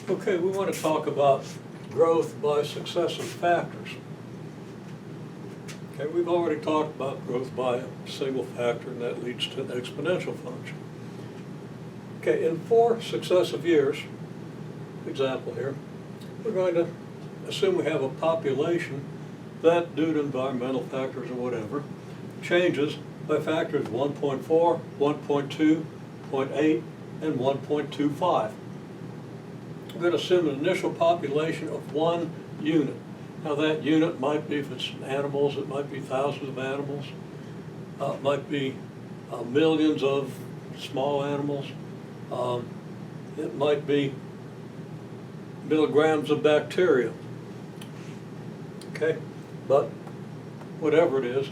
Okay, we want to talk about growth by successive factors. Okay, we've already talked about growth by a single factor, and that leads to an exponential function. Okay, in 4 successive years, example here, we're going to assume we have a population that, due to environmental factors or whatever, changes by factors 1.4, 1.2, 0.8, and 1.25. We're going to assume an initial population of 1 unit. Now that unit might be, if it's animals, it might be thousands of animals. It might be millions of small animals. It might be milligrams of bacteria. Okay, but whatever it is,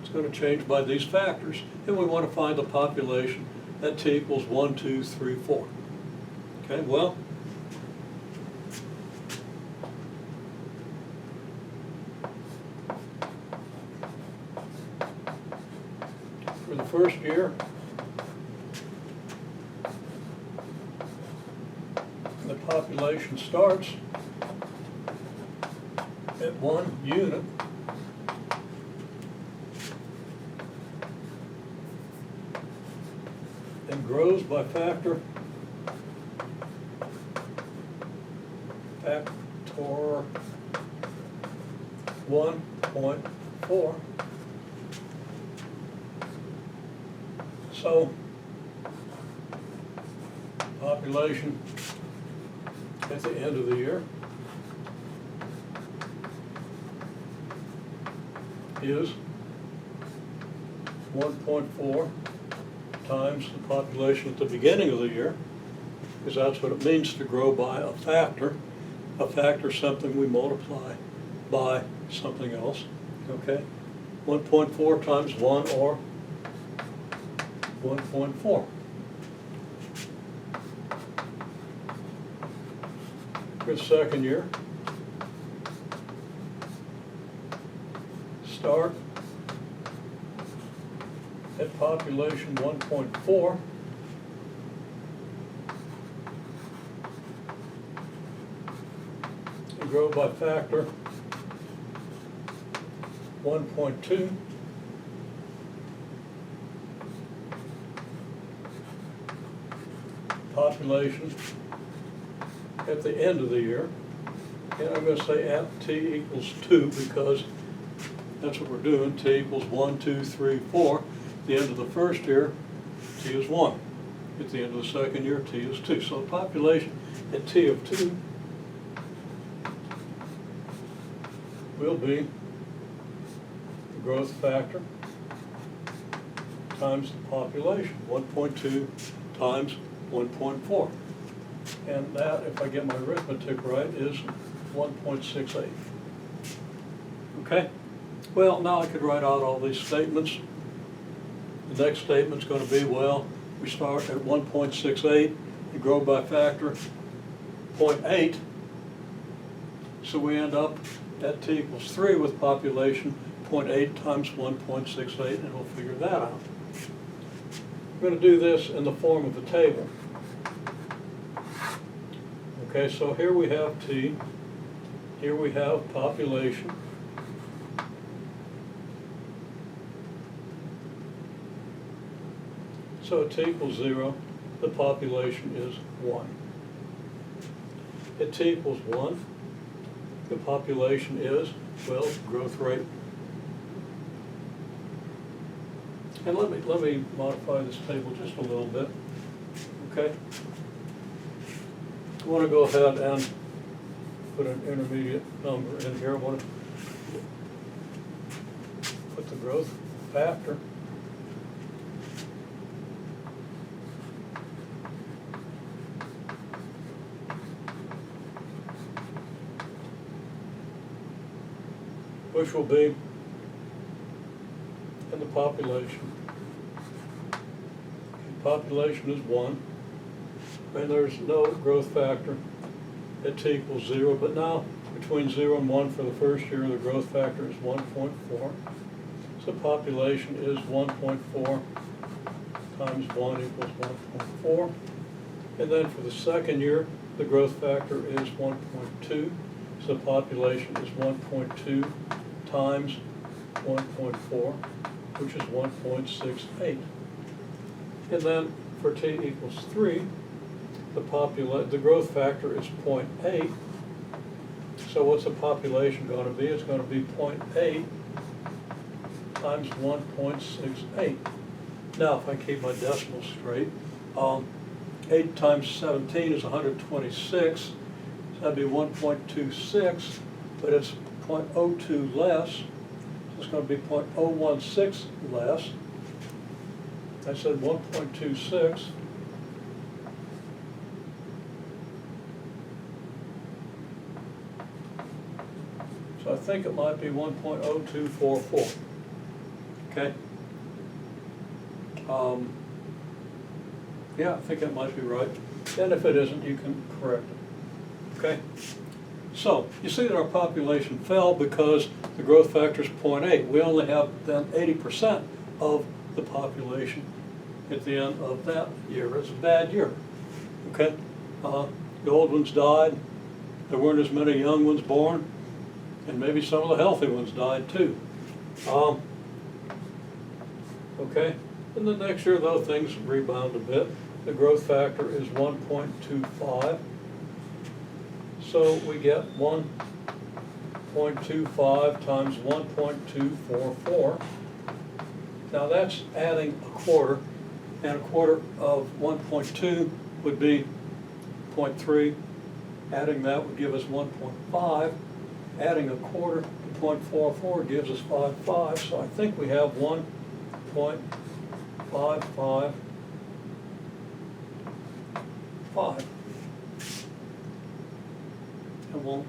it's going to change by these factors. And we want to find the population at t equals 1, 2, 3, 4. Okay, well, for the first year, the population starts at 1 unit and grows by factor 1.4. So population at the end of the year is 1.4 times the population at the beginning of the year, because that's what it means to grow by a factor. A factor is something we multiply by something else, okay? 1.4 times 1, or 1.4. For the second year, start at population 1.4 and grow by factor 1.2 population at the end of the year, and I'm going to say at t equals 2 because that's what we're doing. T equals 1, 2, 3, 4. At the end of the first year, t is 1. At the end of the second year, t is 2. So population at t of 2 will be the growth factor times the population, 1.2 times 1.4. And that, if I get my arithmetic right, is 1.68. Okay? Well, now I could write out all these statements. The next statement's going to be, well, we start at 1.68 and grow by factor 0.8. So we end up at t equals 3 with population 0.8 times 1.68, and we'll figure that out. We're going to do this in the form of a table. Okay, so here we have t, here we have population, so at t equals 0, the population is 1. At t equals 1, the population is, well, growth rate. And let me modify this table just a little bit, okay? I want to go ahead and put an intermediate number in here. I want to put the growth factor which will be in the population. Population is 1, and there's no growth factor at t equals 0, but now between 0 and 1 for the first year, the growth factor is 1.4. So population is 1.4 times 1 equals 1.4. And then for the second year, the growth factor is 1.2, so the population is 1.2 times 1.4, which is 1.68. And then for t equals 3, the growth factor is 0.8. So what's the population going to be? It's going to be 0.8 times 1.68. Now, if I keep my decimals straight, 8 times 17 is 126. So that'd be 1.26, but it's 0.02 less. So it's going to be 0.016 less. I said 1.26. So I think it might be 1.0244. Okay? Yeah, I think that might be right. And if it isn't, you can correct it. Okay? So, you see that our population fell because the growth factor is 0.8. We only have then 80% of the population at the end of that year. It's a bad year. Okay? The old ones died. There weren't as many young ones born. And maybe some of the healthy ones died too. Okay? And the next year, though, things rebound a bit. The growth factor is 1.25. So we get 1.25 times 1.244. Now that's adding a quarter, and a quarter of 1.2 would be 0.3. Adding that would give us 1.5. Adding a quarter to 0.44 gives us 5.5. So I think we have 1.555. I won't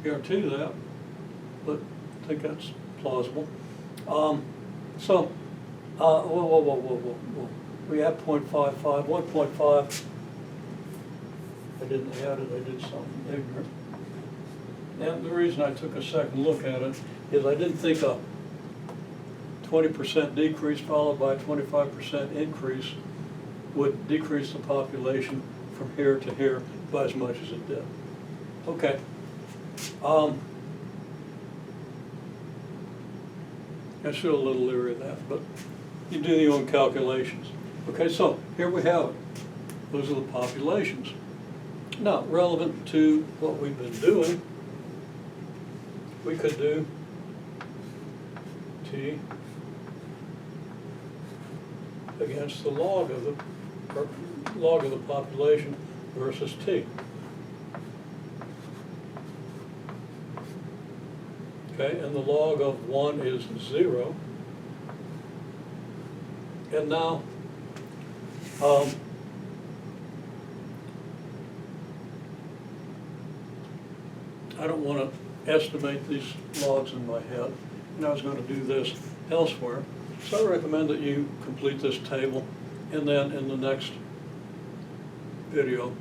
guarantee that, but I think that's plausible. Whoa. We have 0.55, 1.5. I didn't add it, I did something ignorant. And the reason I took a second look at it is I didn't think a 20% decrease followed by a 25% increase would decrease the population from here to here by as much as it did. Okay. I should have a little leery of that, but you do your own calculations. Okay, so here we have it. Those are the populations. Now, relevant to what we've been doing, we could do T against the log of the population versus T. Okay, and the log of 1 is 0. And now, I don't want to estimate these logs in my head, and I was going to do this elsewhere. So I recommend that you complete this table, and then in the next video,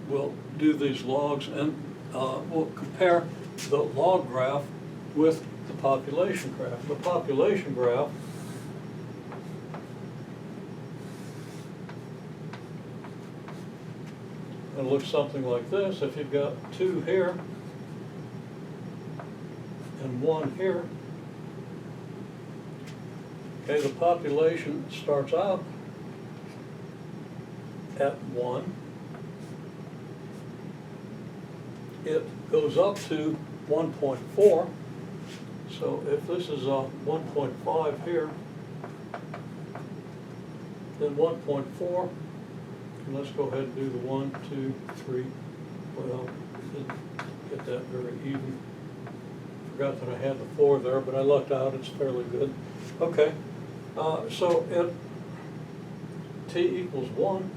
we'll do these logs, and we'll compare the log graph with the population graph. The population graph will look something like this. If you've got 2 here and 1 here, okay, the population starts out at 1. It goes up to 1.4. So if this is 1.5 here, then 1.4, and let's go ahead and do the 1, 2, 3. Well, didn't get that very even. Forgot that I had the 4 there, but I lucked out. It's fairly good. Okay, so at t equals 1,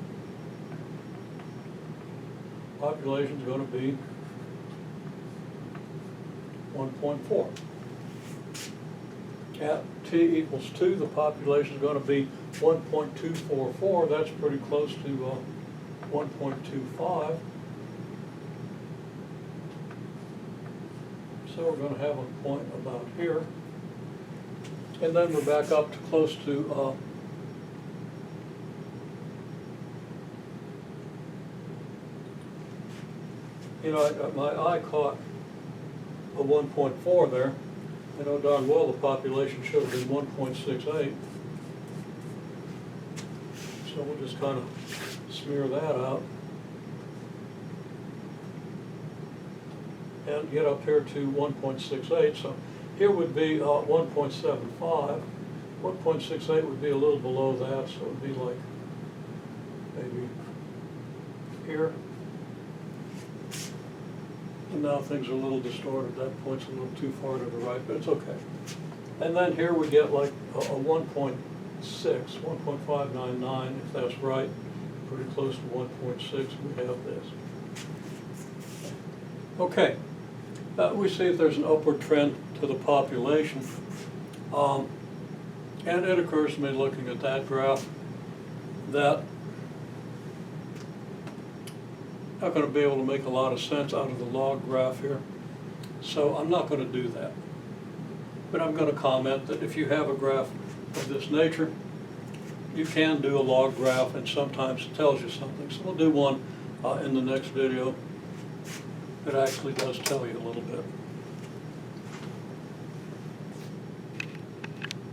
population is going to be 1.4. At t equals 2, the population is going to be 1.244. That's pretty close to 1.25. So we're going to have a point about here. And then we're back up to close to you know, my eye caught a 1.4 there. I know darn well the population should have been 1.68. So we'll just kind of smear that out. And get up here to 1.68. So here would be 1.75. 1.68 would be a little below that, so it would be like maybe here. And now things are a little distorted. That point's a little too far to the right, but it's okay. And then here we get like a 1.6, 1.599, if that's right. Pretty close to 1.6, we have this. Okay, we see if there's an upward trend to the population. And it occurs to me looking at that graph that I'm not going to be able to make a lot of sense out of the log graph here. So I'm not going to do that. But I'm going to comment that if you have a graph of this nature, you can do a log graph, and sometimes it tells you something. So we'll do one in the next video that actually does tell you a little bit.